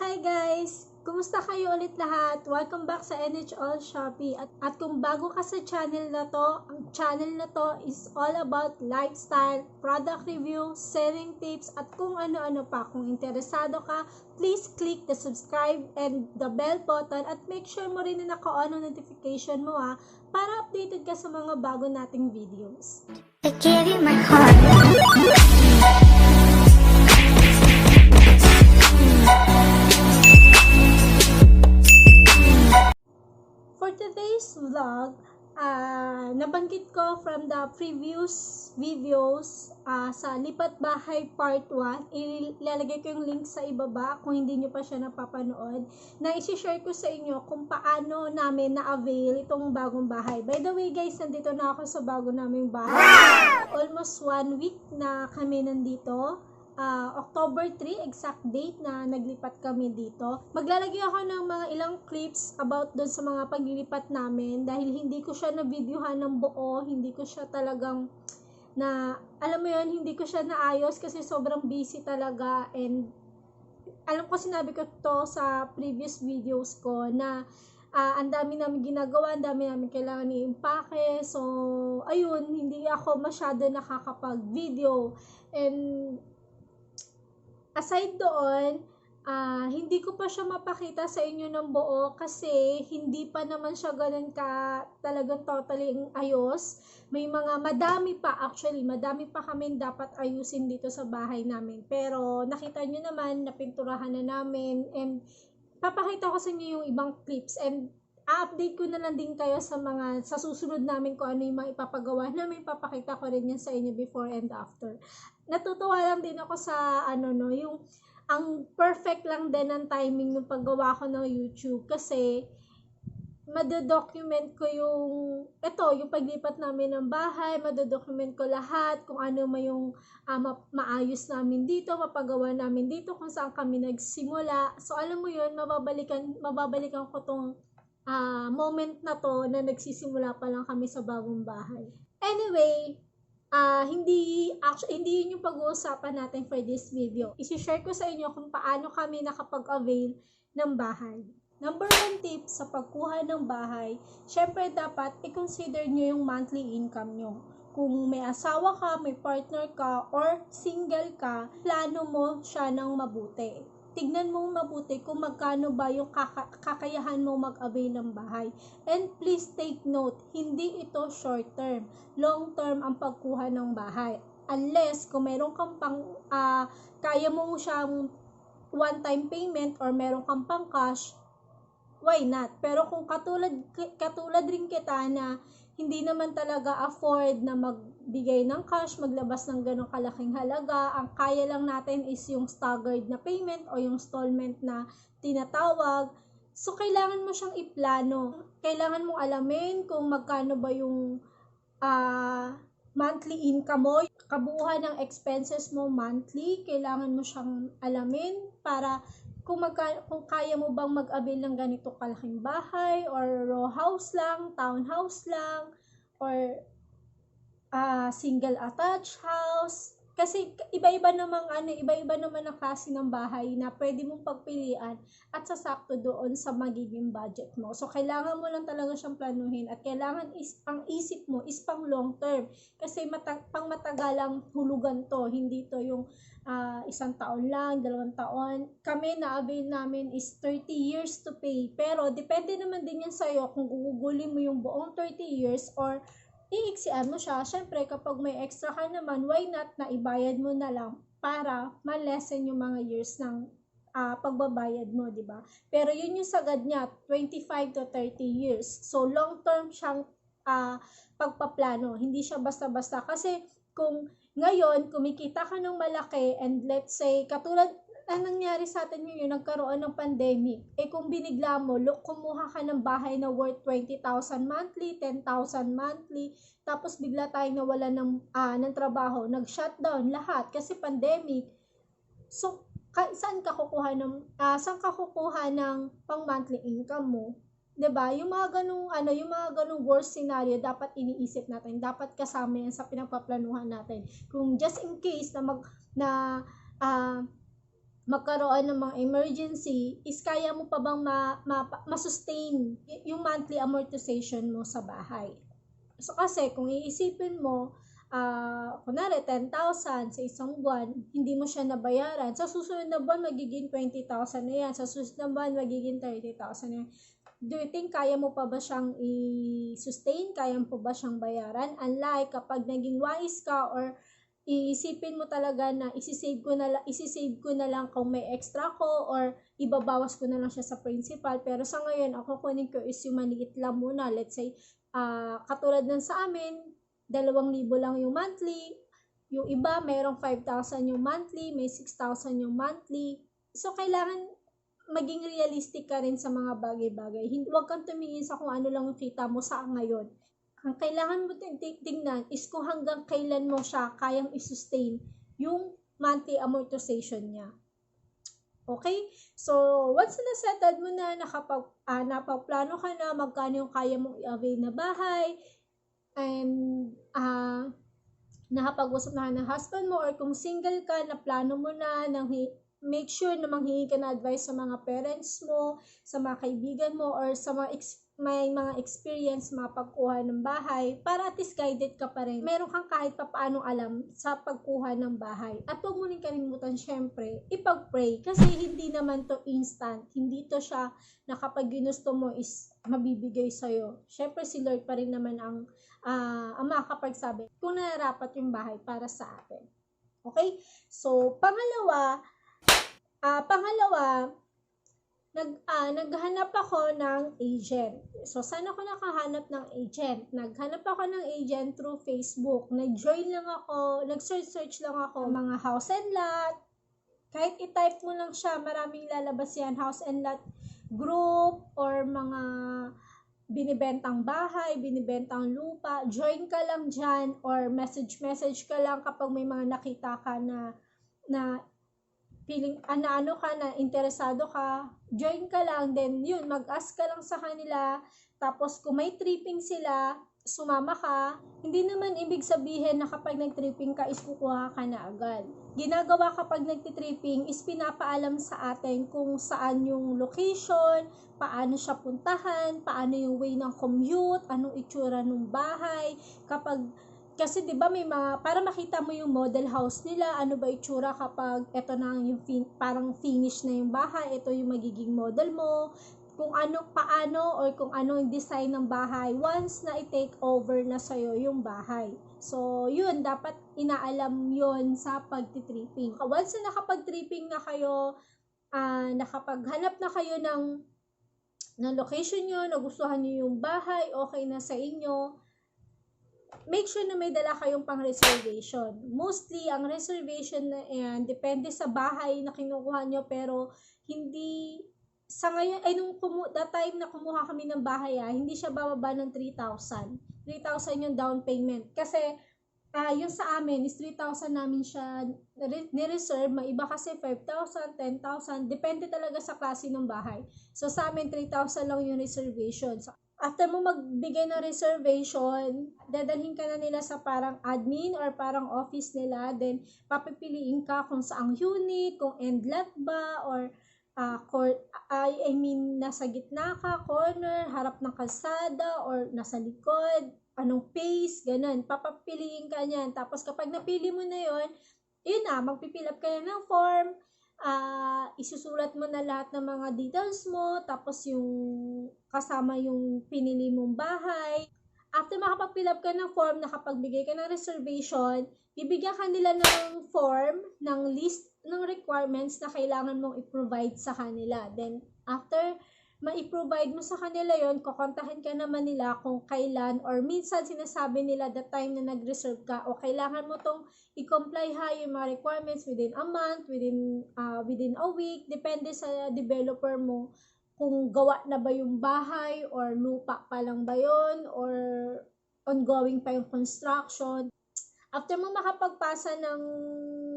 Hi guys! Kumusta kayo ulit lahat? Welcome back sa NHL Shopee. At kung bago ka sa channel na to, ang channel na to is all about lifestyle, product review, selling tips, at kung ano-ano pa. Kung interesado ka, please click the subscribe and the bell button at make sure mo rin na naka-on ang notification mo para updated ka sa mga bago nating videos. I gave you my heart. For today's vlog, nabanggit ko from the previous videos sa Lipat Bahay Part 1. Ilalagay ko yung link sa ibaba kung hindi nyo pa siya napapanood, na isi-share ko sa inyo kung paano namin na-avail itong bagong bahay. By the way guys, nandito na ako sa bago naming bahay. Almost 1 week na kami nandito. October 3, exact date na naglipat kami dito. Maglalagay ako ng mga ilang clips about doon sa mga paglilipat namin dahil hindi ko siya na-videohan ng buo, hindi ko siya talagang alam mo yun, hindi ko siya naayos kasi sobrang busy talaga, and alam ko sinabi ko to sa previous videos ko na ang dami namin ginagawa, ang dami namin kailangan i-impake. So, ayun, hindi ako masyado nakakapag-video. And aside doon, hindi ko pa siya mapakita sa inyo ng buo kasi hindi pa naman siya ganun ka talagang totally ayos. May madami pa kami dapat ayusin dito sa bahay namin. Pero nakita nyo naman, napinturahan na namin, and papakita ko sa inyo yung ibang clips, and update ko na lang din kayo sa susunod namin kung ano yung mga ipapagawa namin. Papakita ko rin yan sa inyo before and after. Natutuwa lang din ako sa yung ang perfect lang din ang timing ng paggawa ko ng YouTube kasi madodocument ko yung paglipat namin ng bahay, madodocument ko lahat kung ano yung maayos namin dito, mapagawa namin dito, kung saan kami nagsimula. So alam mo yun, mababalikan ko tong moment na to na nagsisimula pa lang kami sa bagong bahay. Anyway, hindi yun yung pag-uusapan natin for this video. I-share ko sa inyo kung paano kami nakapag-avail ng bahay. Number 1 tip sa pagkuha ng bahay, syempre dapat i-consider nyo yung monthly income nyo. Kung may asawa ka, may partner ka, or single ka, plano mo siya ng mabuti. Tignan mo mabuti kung magkano ba yung kakayahan mo mag-avail ng bahay. And please take note, hindi ito short term. Long term ang pagkuha ng bahay. Unless kung meron kang kaya mo siyang one-time payment or meron kang pang cash, why not? Pero kung katulad rin kita na hindi naman talaga afford na magbigay ng cash, maglabas ng ganong kalaking halaga, ang kaya lang natin is yung staggered na payment o yung installment na tinatawag. So, kailangan mo siyang iplano. Kailangan mong alamin kung magkano ba yung monthly income mo, kabuuan ng expenses mo monthly. Kailangan mo siyang alamin para kung kaya mo bang mag-avail ng ganito kalaking bahay, or row house lang, townhouse lang, or single attached house. Kasi iba-iba naman ang klase ng bahay na pwede mong pagpilian at sasakto doon sa magiging budget mo. So kailangan mo lang talaga siyang planuhin, at kailangan ang isip mo is pang long term kasi pang matagalang hulugan to, hindi to yung 1 taon lang, 2 taon. Kami na-avail namin is 30 years to pay. Pero depende naman din yan sa'yo kung gugugulin mo yung buong 30 years or iiksian mo siya. Syempre, kapag may extra ka naman, why not na ibayad mo na lang para ma-lessen yung mga years ng pagbabayad mo, di ba? Pero yun yung sagad niya, 25 to 30 years. So, long term siyang pagpaplano. Hindi siya basta-basta. Kasi kung ngayon, kumikita ka ng malaki, and let's say, katulad ang nangyari sa atin ngayon, nagkaroon ng pandemic, kung binigla mo, kumuha ka ng bahay na worth 20,000 monthly, 10,000 monthly, tapos bigla tayong nawala ng trabaho, nag-shutdown lahat kasi pandemic. So, saan ka kukuha ng pang monthly income mo? 'Di ba? Yung mga ganung worst scenario dapat iniisip natin. Dapat kasama yan sa pinagpaplanuhan natin. Kung just in case na magkaroon ng mga emergency, is kaya mo pa bang ma-sustain yung monthly amortization mo sa bahay. So kasi kung iisipin mo, kunwari 10,000 sa isang buwan, hindi mo siya nabayaran. Sa susunod na buwan, magiging 20,000 na yan. Sa susunod na buwan, magiging 30,000 na yan. Do you think kaya mo pa ba siyang i-sustain? Kaya mo pa ba siyang bayaran? Unlike kapag naging wise ka or iisipin mo talaga na isisave ko na lang kung may extra ko or ibabawas ko na lang siya sa principal. Pero sa ngayon, ako kunin ko is yung maliit lang muna. Let's say, katulad ng sa amin, 2,000 lang yung monthly. Yung iba, mayroong 5,000 yung monthly, may 6,000 yung monthly. So, kailangan maging realistic ka rin sa mga bagay-bagay. Huwag kang tumingin sa kung ano lang yung kita mo sa ngayon. Ang kailangan mo tingnan is kung hanggang kailan mo siya kayang i-sustain yung monthly amortization niya. Okay? So, once na settled mo na, napagplano ka na, magkano yung kaya mong i-avail na bahay, and nakapag-usap na ng husband mo, or kung single ka, na plano mo na, make sure na manghingi ka na advice sa mga parents mo, sa mga kaibigan mo, or sa may mga experience mapagkuha ng bahay, para at least guided ka pa rin. Meron kang kahit papaano alam sa pagkuha ng bahay. At huwag mo rin kalimutan, syempre, ipag-pray. Kasi hindi naman to instant. Hindi to siya na kapag ginusto mo is mabibigay sa'yo. Syempre, si Lord pa rin naman ang makakapagsabi kung nararapat yung bahay para sa atin. Okay? So, pangalawa, naghanap ako ng agent. So, saan ako nakahanap ng agent? Naghanap ako ng agent through Facebook. Nag-search lang ako mga house and lot. Kahit i-type mo lang siya, maraming lalabas yan. House and lot group or mga binibentang bahay, binibentang lupa. Join ka lang dyan or message ka lang kapag may mga nakita ka na feeling, na interesado ka, join ka lang, then yun, mag-ask ka lang sa kanila, tapos kung may tripping sila, sumama ka. Hindi naman ibig sabihin na kapag nag-tripping ka is kukuha ka na agad. Ginagawa kapag nagtitripping is pinapaalam sa atin kung saan yung location, paano siya puntahan, paano yung way ng commute, anong itsura ng bahay, kasi 'di ba may mga para makita mo yung model house nila, ano ba itsura kapag eto na yung parang finish na yung bahay, ito yung magiging model mo, kung paano or kung ano yung design ng bahay once na i-take over na sa'yo yung bahay. So, yun, dapat inaalam yun sa pagtitripping. Once na nakapag-tripping na kayo, nakapaghanap na kayo ng location nyo, nagustuhan nyo yung bahay, okay na sa inyo, make sure na may dala kayong pang reservation. Mostly, ang reservation na yan, depende sa bahay na kinukuha nyo, pero hindi, sa ngayon, that time na kumuha kami ng bahay, hindi siya bababa ng 3,000. 3,000 yung down payment. Kasi, yung sa amin, is 3,000 namin siya ni-reserve. Maiba kasi 5,000, 10,000. Depende talaga sa klase ng bahay. So, sa amin, 3,000 lang yung reservation. So, after mo magbigay ng reservation, dadalhin ka na nila sa parang admin or parang office nila. Then, papipiliin ka kung saang unit, kung end lot ba, or nasa gitna ka, corner, harap ng kalsada, or nasa likod, anong pace, ganun. Papapiliin ka niyan. Tapos, kapag napili mo na yun na, magpipill up ka na ng form, isusulat mo na lahat ng mga details mo, tapos yung kasama yung pinili mong bahay. After makapag-fill up ka ng form, nakapagbigay ka ng reservation, bibigyan ka nila ng form, ng list ng requirements na kailangan mong i-provide sa kanila. Then, after ma-provide mo sa kanila yon, kukontahin ka naman nila kung kailan, or minsan sinasabi nila the time na nag-reserve ka, o kailangan mo tong i-comply yung mga requirements within a month, within a week, depende sa developer mo kung gawa na ba yung bahay or lupa pa lang ba yun or ongoing pa yung construction. After mo makapagpasa ng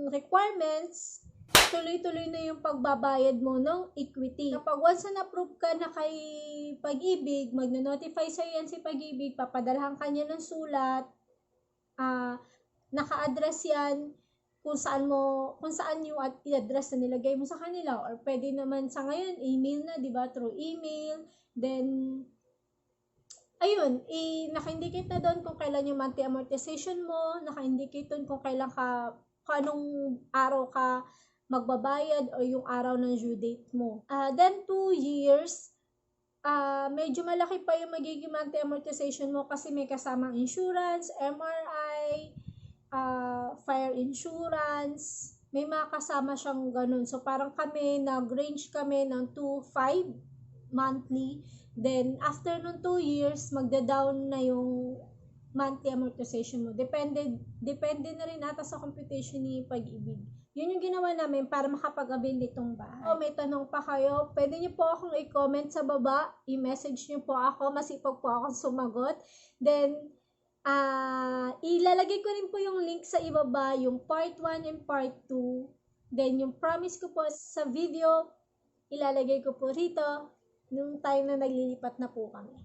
requirements, tuloy-tuloy na yung pagbabayad mo ng equity. Kapag once na approve ka na kay Pag-ibig, magno-notify sa'yo yan si Pag-ibig, papadalhan ka niya ng sulat, naka-address yan kung saan yung i-address na nilagay mo sa kanila, or pwede naman sa ngayon email na, 'di ba, through email. Then ayun, naka-indicate na doon kung kailan yung monthly amortization mo, naka-indicate doon kung kailan kung anong araw ka magbabayad o yung araw ng due date mo. Then 2 years, medyo malaki pa yung magiging monthly amortization mo kasi may kasamang insurance, MRI, fire insurance, may mga kasama siyang ganun. So, parang kami, nag-range kami ng 2.5 monthly. Then, after nung 2 years, magda-down na yung monthly amortization mo. Depende na rin ata sa computation ni Pag-ibig. Yun yung ginawa namin para makapag-avail nitong bahay. O may tanong pa kayo, pwede nyo po akong i-comment sa baba, i-message nyo po ako, masipag po akong sumagot. Then, ilalagay ko rin po yung link sa ibaba, yung part 1 and part 2. Then, yung promise ko po sa video, ilalagay ko po rito, nung time na naglilipat na po kami.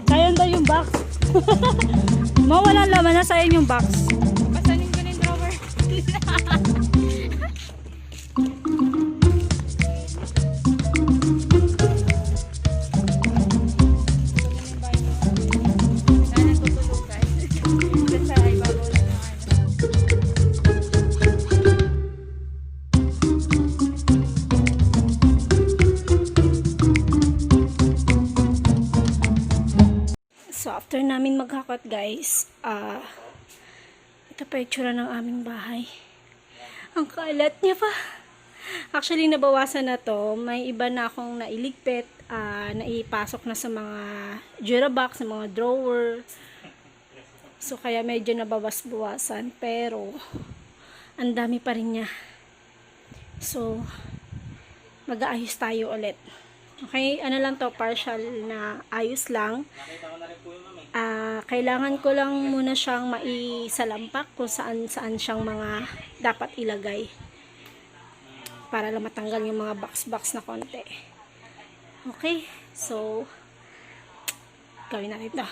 Sayang daw yung box. Mawalan laman na sayang yung box. Pasanin ko na yung drawer. Sana tutulog guys. Sa ibabaw lang ng So, after namin maghakot guys, ito pa yung tsura ng aming bahay. Ang kalat niya pa. Actually, nabawasan na to. May iba na akong nailigpit, naipasok na sa mga jurabox, sa mga drawer. So, kaya medyo nabawas-bawasan. Pero, ang dami pa rin niya. So, mag-aayos tayo ulit. Okay, ano lang to, partial na ayos lang. Kailangan ko lang muna siyang maisalampak kung saan siyang mga dapat ilagay para lang matanggal yung mga box na konti. Okay, so gawin natin ito.